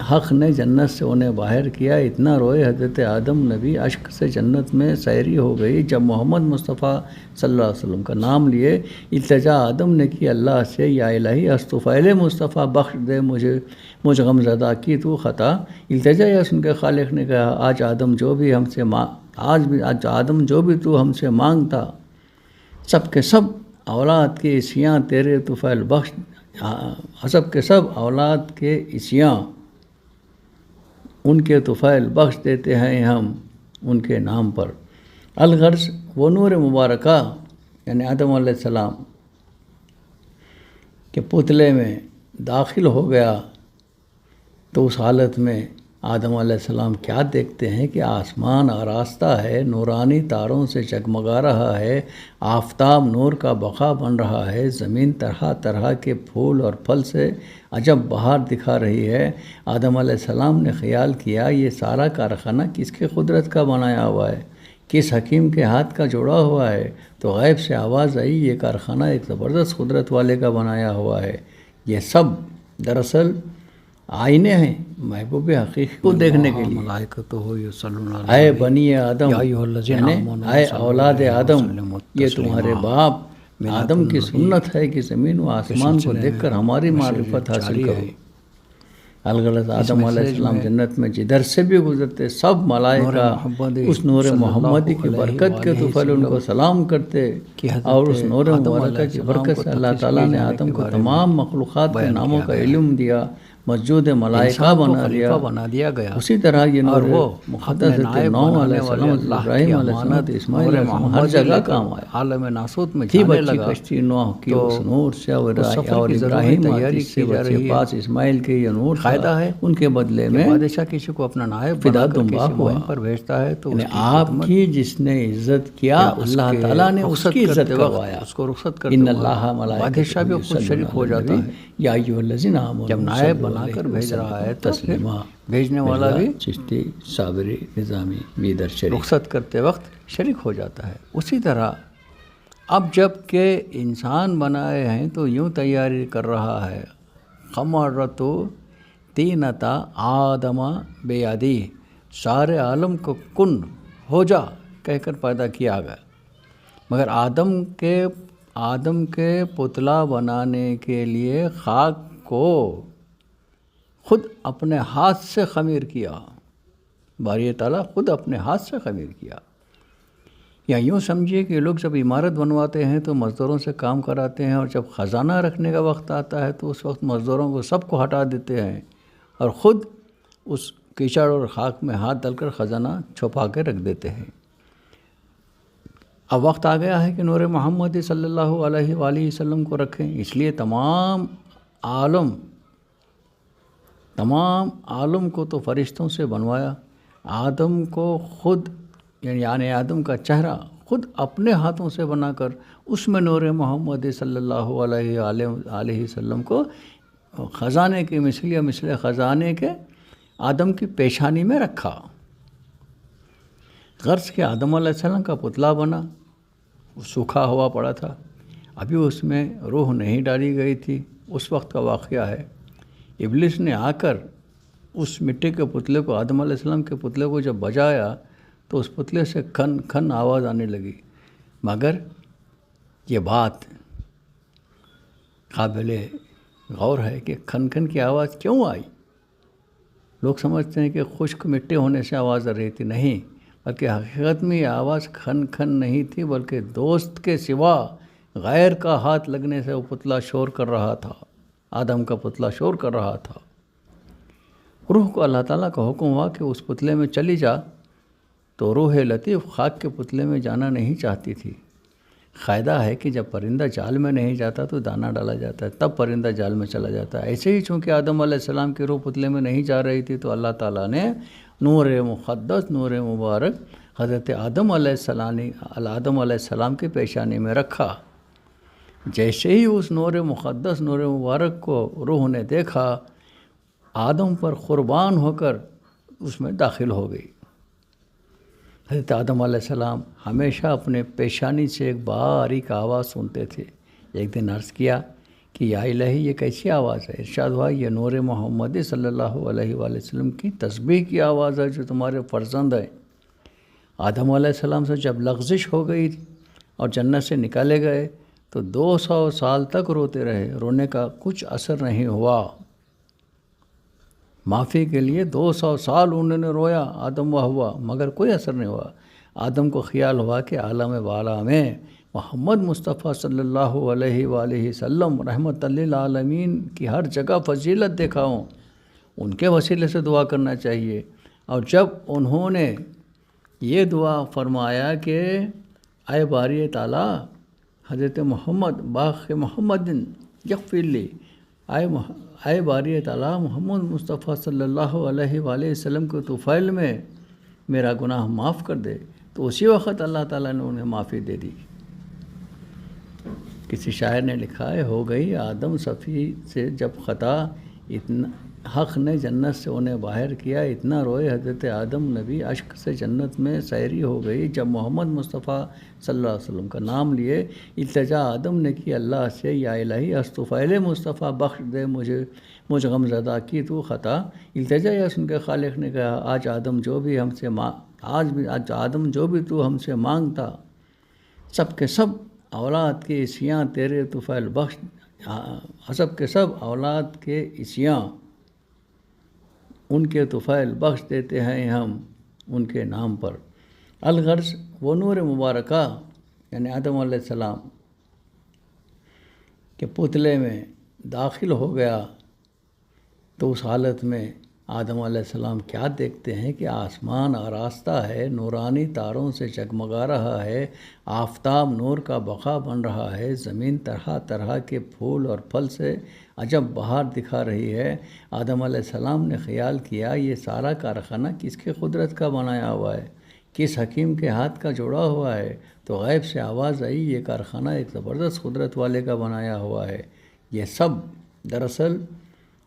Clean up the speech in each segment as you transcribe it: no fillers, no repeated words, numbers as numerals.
حق نے جنت سے انہیں باہر کیا، اتنا روئے حضرت آدم نبی، اشک سے جنت میں سیری ہو گئی۔ جب محمد مصطفیٰ صلی اللہ علیہ وسلم کا نام لیے، التجا آدم نے کی اللہ سے، یا الہی استفیل مصطفیٰ بخش دے مجھ غمزدہ کی تو خطا۔ التجا یا سن کے خالق نے کہا، آج آدم جو بھی تو ہم سے مانگتا، سب کے سب اولاد کے عصیاں تیرے طفیل بخش، سب کے سب اولاد کے عصیاں ان کے طفیل بخش دیتے ہیں ہم ان کے نام پر۔ الغرض وہ نور مبارکہ یعنی آدم علیہ السلام کے پتلے میں داخل ہو گیا، تو اس حالت میں آدم علیہ السلام کیا دیکھتے ہیں کہ آسمان آراستہ ہے، نورانی تاروں سے جگمگا رہا ہے، آفتاب نور کا بقا بن رہا ہے، زمین طرح طرح کے پھول اور پھل سے عجب بہار دکھا رہی ہے۔ آدم علیہ السلام نے خیال کیا، یہ سارا کارخانہ کس کے قدرت کا بنایا ہوا ہے، کس حکیم کے ہاتھ کا جوڑا ہوا ہے؟ تو غیب سے آواز آئی، یہ کارخانہ ایک زبردست قدرت والے کا بنایا ہوا ہے۔ یہ سب دراصل آئینے ہیں محبوب حقیقی کو دیکھنے کے لیے۔ اے بنی آدم یعنی اے اولاد آدم، یہ تمہارے باپ آدم کی سنت ہے کہ زمین و آسمان کو دیکھ کر ہماری معرفت حاصل کرو۔ الغرض آدم علیہ السلام جنت میں جدھر سے بھی گزرتے، سب ملائکہ اس نور محمدی کی برکت کے طفیل ان کو سلام کرتے، اور اس نور مبارکہ کی برکت سے اللہ تعالیٰ نے آدم کو تمام مخلوقات کے ناموں کا علم دیا، مسجود ملائکہ بنا دیا گیا۔ اسی طرح یہ نور مقدس نوح علیہ السلام، ابراہیم علیہ السلام، اسماعیل علیہ السلام ہر جگہ کام آیا۔ عالم ناسوت میں تھی بچی کشتی نوح کی اس نور سے، اور ابراہیم سے بچے پاس اسماعیل کے یہ نور فائدہ ہے ان کے بدلے میں بادشاہ کسی کو اپنا نائب فدا بنا کر دمبا کسی ہوا مہم پر بھیجتا ہے تو آپ کی جس نے عزت کیا، اللہ تعالیٰ نے اس کی عزت کروایا۔ اس کو رخصت کرتے ان اللہ ملائکہ بادشاہ بھی خود شریک ہو جاتا ہے۔ یا ایھا الذین آمنوا جب نائب بنا کر بھیج رہا ہے تو تسلیما، بھیجنے والا بھی چشتی صابری نظامی بیدر شریف رخصت کرتے وقت شریک ہو جاتا ہے۔ اسی طرح اب جب کہ انسان بنائے ہیں تو یوں تیاری کر رہا ہے، خمرتو تینتا آدم بیادی، سارے عالم کو کن ہو جا کہہ کر پیدا کیا گیا، مگر آدم کے پتلا بنانے کے لیے خاک کو خود اپنے ہاتھ سے خمیر کیا، باری تعالیٰ خود اپنے ہاتھ سے خمیر کیا۔ یا یوں سمجھیے کہ لوگ جب عمارت بنواتے ہیں تو مزدوروں سے کام کراتے ہیں، اور جب خزانہ رکھنے کا وقت آتا ہے تو اس وقت مزدوروں کو سب کو ہٹا دیتے ہیں، اور خود اس کیچڑ اور خاک میں ہاتھ ڈال کر خزانہ چھپا کے رکھ دیتے ہیں۔ اب وقت آ گیا ہے کہ نور محمد صلی اللہ علیہ وآلہ وسلم کو رکھیں، اس لیے تمام عالم کو تو فرشتوں سے بنوایا، آدم کو خود یعنی آدم کا چہرہ خود اپنے ہاتھوں سے بنا کر اس میں نور محمد صلی اللہ علیہ وآلہ وسلم کو خزانے کے مثل خزانے کے آدم کی پیشانی میں رکھا۔ غرض کہ آدم علیہ السلام کا پتلا بنا، سوکھا ہوا پڑا تھا، ابھی اس میں روح نہیں ڈالی گئی تھی۔ اس وقت کا واقعہ ہے، ابلیس نے آ کر اس مٹی کے پتلے کو، آدم علیہ السلام کے پتلے کو جب بجایا تو اس پتلے سے کھن کھن آواز آنے لگی، مگر یہ بات قابل غور ہے کہ کھن کھن کی آواز کیوں آئی؟ لوگ سمجھتے ہیں کہ خشک مٹی ہونے سے آواز آ رہی تھی، نہیں، بلکہ حقیقت میں یہ آواز کھن کھن نہیں تھی، بلکہ دوست کے سوا غیر کا ہاتھ لگنے سے وہ پتلا شور کر رہا تھا، آدم کا پتلا شور کر رہا تھا۔ روح کو اللہ تعالیٰ کا حکم ہوا کہ اس پتلے میں چلی جا، تو روح لطیف خاک کے پتلے میں جانا نہیں چاہتی تھی۔ قاعدہ ہے کہ جب پرندہ جال میں نہیں جاتا تو دانہ ڈالا جاتا ہے، تب پرندہ جال میں چلا جاتا ہے۔ ایسے ہی چونکہ آدم علیہ السلام کی روح پتلے میں نہیں جا رہی تھی تو اللہ تعالیٰ نے نور مقدس، نور مبارک حضرت آدم علیہ السلام کی پیشانی میں رکھا۔ جیسے ہی اس نور مقدس، نور مبارک کو روح نے دیکھا، آدم پر قربان ہو کر اس میں داخل ہو گئی۔ حضرت آدم علیہ السلام ہمیشہ اپنے پیشانی سے ایک باریک آواز سنتے تھے۔ ایک دن عرض کیا کہ یا الہی یہ کیسی آواز ہے؟ ارشاد ہوا یہ نور محمد صلی اللہ علیہ وآلہ وسلم کی تسبیح کی آواز ہے جو تمہارے فرزند ہے۔ آدم علیہ السلام سے جب لغزش ہو گئی تھی اور جنت سے نکالے گئے تو 200 سال تک روتے رہے، رونے کا کچھ اثر نہیں ہوا۔ معافی کے لیے 200 سال انہوں نے رویا آدم و حوا، مگر کوئی اثر نہیں ہوا۔ آدم کو خیال ہوا کہ عالم والا میں محمد مصطفیٰ صلی اللہ علیہ وآلہ وسلم رحمت للعالمین کی ہر جگہ فضیلت دیکھا ہوں، ان کے وسیلے سے دعا کرنا چاہیے۔ اور جب انہوں نے یہ دعا فرمایا کہ اے باری تعالیٰ حضرت محمد باق محمد یغفر لی، اے باری تعالیٰ محمد مصطفیٰ صلی اللہ علیہ وآلہ وسلم کو طفیل میں میرا گناہ معاف کر دے، تو اسی وقت اللہ تعالیٰ نے انہیں معافی دے دی۔ کسی شاعر نے لکھا ہے ہو گئی آدم صفی سے جب خطا، اتنا حق نے جنت سے انہیں باہر کیا، اتنا روئے حضرت آدم نبی اشک سے جنت میں سیری ہو گئی۔ جب محمد مصطفیٰ صلی اللہ علیہ وسلم کا نام لیے التجا آدم نے کی اللہ سے، یا الہی از طفیل مصطفیٰ بخش دے مجھ غم زدہ کی تو خطا۔ التجا یا سن کے خالق نے کہا آج آدم جو بھی تو ہم سے مانگتا، سب کے سب اولاد کے عصیاں تیرے طفیل بخش، سب کے سب اولاد کے عصیاں ان کے طفیل بخش دیتے ہیں ہم ان کے نام پر۔ الغرض وہ نور مبارکہ یعنی آدم علیہ السلام کے پتلے میں داخل ہو گیا تو اس حالت میں آدم علیہ السلام کیا دیکھتے ہیں کہ آسمان آراستہ ہے، نورانی تاروں سے جگمگا رہا ہے، آفتاب نور کا بقا بن رہا ہے، زمین طرح طرح کے پھول اور پھل سے عجب بہار دکھا رہی ہے۔ آدم علیہ السلام نے خیال کیا یہ سارا کارخانہ کس کے قدرت کا بنایا ہوا ہے، کس حکیم کے ہاتھ کا جوڑا ہوا ہے؟ تو غیب سے آواز آئی یہ کارخانہ ایک زبردست قدرت والے کا بنایا ہوا ہے، یہ سب دراصل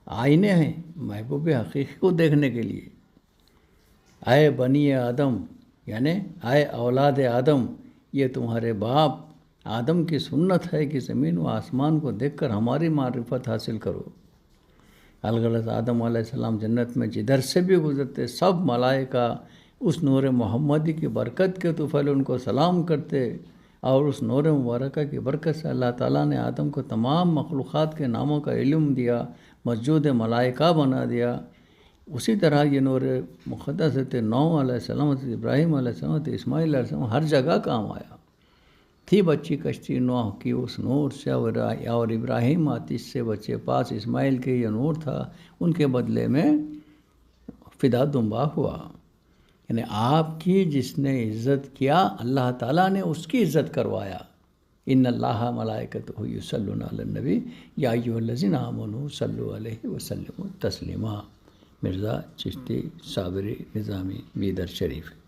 آئینے ہیں محبوب حقیقی کو دیکھنے کے لیے۔ اے بنی آدم یعنی اے اولاد آدم، یہ تمہارے باپ آدم کی سنت ہے کہ زمین و آسمان کو دیکھ کر ہماری معرفت حاصل کرو۔ الغرض آدم علیہ السلام جنت میں جدھر سے بھی گزرتے سب ملائکہ اس نور محمدی کی برکت کے طفیل ان کو سلام کرتے، اور اس نور مبارکہ کی برکت سے اللہ تعالیٰ نے آدم کو تمام مخلوقات کے ناموں کا علم دیا، مسجود ملائکہ بنا دیا۔ اسی طرح یہ نور مقدس حضرت نوح علیہ السلام، حضرت ابراہیم علیہ السلام، حضرت اسماعیل علیہ السلام ہر جگہ کام آیا۔ تھی بچی کشتی نوح کی اس نور سے، اور ابراہیم آتش سے بچے پاس اسماعیل کے یہ نور تھا، ان کے بدلے میں فدا دنبا ہوا۔ یعنی آپ کی جس نے عزت کیا اللہ تعالیٰ نے اس کی عزت کروایا۔ ان اللہ ملائکتہ یصلون علی النبی یا ایھا الذین آمنوا صلوا علیہ وسلموا تسلیما۔ مرزا چشتی صابری نظامی بیدر شریف۔